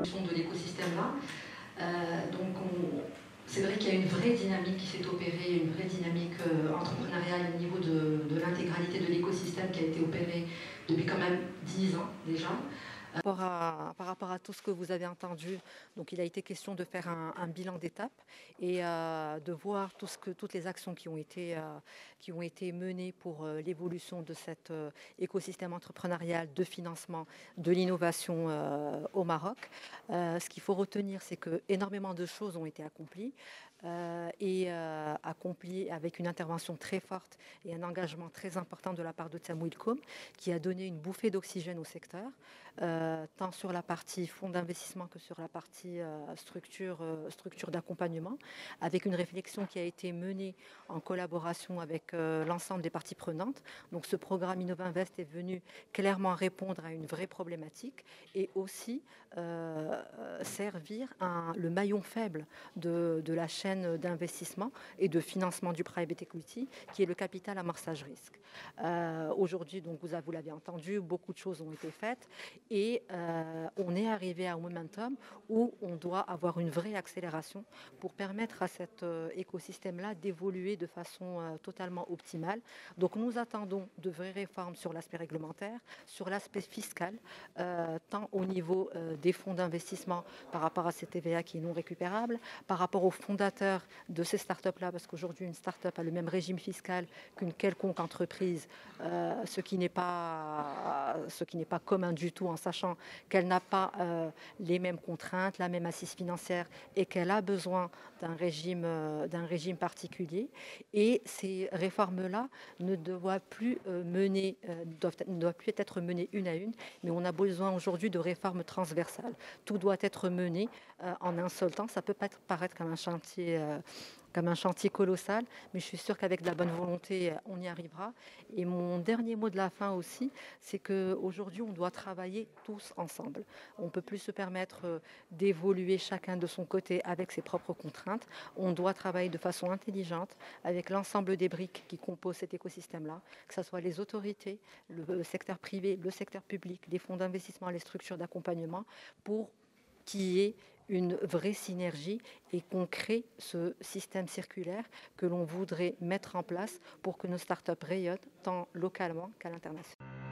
l'évolution de l'écosystème-là. C'est vrai qu'il y a une vraie dynamique qui s'est opérée, une vraie dynamique entrepreneuriale au niveau de l'intégralité de l'écosystème qui a été opérée depuis quand même 10 ans déjà. Par rapport à tout ce que vous avez entendu, donc il a été question de faire un bilan d'étape et de voir toutes les actions qui ont été menées pour l'évolution de cet écosystème entrepreneurial de financement de l'innovation au Maroc. Ce qu'il faut retenir, c'est que énormément de choses ont été accomplies accomplies avec une intervention très forte et un engagement très important de la part de Tsamwilcom qui a donné une bouffée d'oxygène au secteur. Tant sur la partie fonds d'investissement que sur la partie structure d'accompagnement, avec une réflexion qui a été menée en collaboration avec l'ensemble des parties prenantes. Donc ce programme Innovinvest est venu clairement répondre à une vraie problématique et aussi servir le maillon faible de la chaîne d'investissement et de financement du private equity, qui est le capital amorçage risque. Aujourd'hui, donc vous l'avez entendu, beaucoup de choses ont été faites et on est arrivé à un momentum où on doit avoir une vraie accélération pour permettre à cet écosystème-là d'évoluer de façon totalement optimale. Donc nous attendons de vraies réformes sur l'aspect réglementaire, sur l'aspect fiscal, tant au niveau des fonds d'investissement par rapport à cette TVA qui est non récupérable, par rapport aux fondateurs de ces startups-là, parce qu'aujourd'hui une startup a le même régime fiscal qu'une quelconque entreprise, ce qui n'est pas commun du tout, en sachant qu'elle n'a pas les mêmes contraintes, la même assise financière et qu'elle a besoin d'un régime particulier. Et ces réformes-là ne doivent plus être menées une à une, mais on a besoin aujourd'hui de réformes transversales. Tout doit être mené en un seul temps. Ça peut pas paraître comme un chantier colossal, mais je suis sûre qu'avec de la bonne volonté, on y arrivera. Et mon dernier mot de la fin aussi, c'est qu'aujourd'hui, on doit travailler tous ensemble. On ne peut plus se permettre d'évoluer chacun de son côté avec ses propres contraintes. On doit travailler de façon intelligente avec l'ensemble des briques qui composent cet écosystème-là, que ce soit les autorités, le secteur privé, le secteur public, les fonds d'investissement, les structures d'accompagnement, pour qu'il y ait une vraie synergie et qu'on crée ce système circulaire que l'on voudrait mettre en place pour que nos startups rayonnent tant localement qu'à l'international.